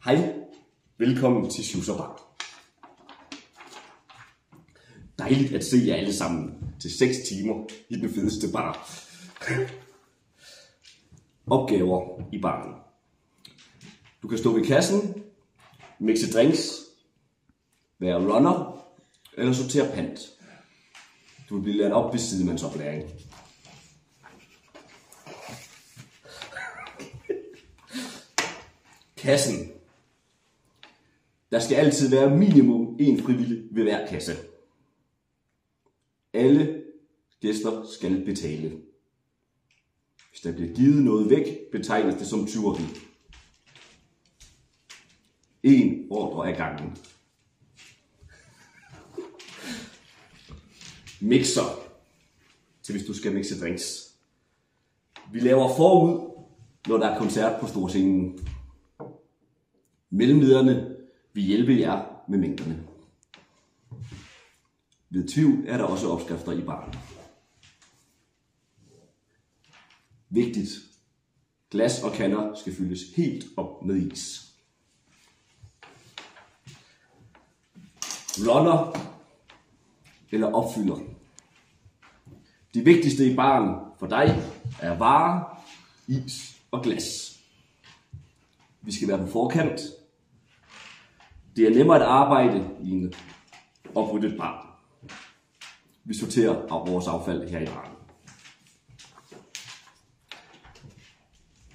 Hej, velkommen til Sjus & Bang. Dejligt at se jer alle sammen til 6 timer i den fedeste bar. Opgaver i baren. Du kan stå ved kassen, mixe drinks, være runner eller sortere pant. Du vil blive lært op ved sidemandsoplæring. Kassen. Der skal altid være minimum 1 frivillig ved hver kasse. Alle gæster skal betale. Hvis der bliver givet noget væk, betegnes det som tyveri. 1 ordre ad gangen. Mixer. Til hvis du skal mixe drinks. Vi laver forud, når der er koncert på storscenen. Mellemlederne vil hjælpe jer med mængderne. Ved tvivl er der også opskrifter i baren. Vigtigt. Glas og kander skal fyldes helt op med is. Runner eller opfylder. Det vigtigste i baren for dig er varer, is og glas. Vi skal være på forkant. Det er nemmere at arbejde i en opryddet bar. Vi sorterer vores affald her i baren.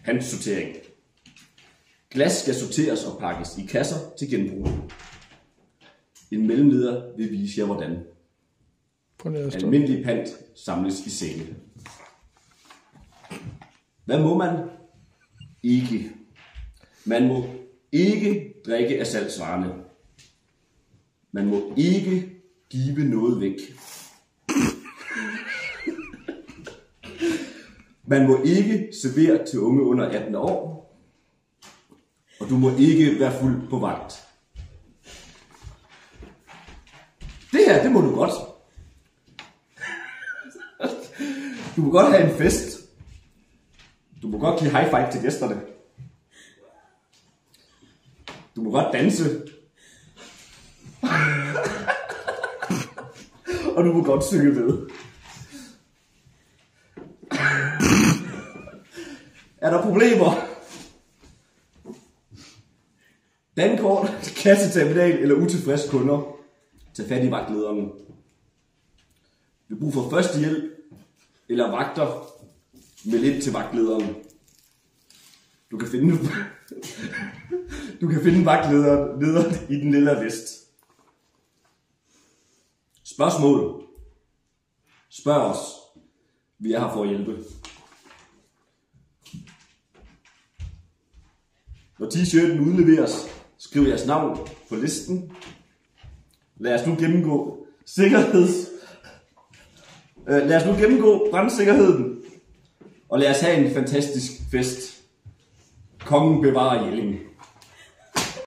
Pantsortering. Glas skal sorteres og pakkes i kasser til genbrug. En mellemleder vil vise jer hvordan. Almindelig pant samles i sække. Hvad må man? Ikke. Man må ikke drikke af salgsvarerne. Man må ikke give noget væk. Man må ikke servere til unge under 18 år. Og du må ikke være fuld på vagt. Det her, det må du godt. Du må godt have en fest. Du må godt give high five til gæsterne. Du må godt danse. Og du må godt synge med. Er der problemer? Dankort, kasseterminal eller utilfredse kunder. Tag fat i vagtlederen. Ved brug for førstehjælp eller vagter, meld ind til vagtlederen. Du kan finde vagtlederen i den lille vest. Spørgsmål. Spørg os. Vi er her for at hjælpe. Når t-shirten udleveres, skriv jeres navn på listen. Lad os nu gennemgå brandsikkerheden. Og lad os have en fantastisk fest. Kongen bevarer Jelling.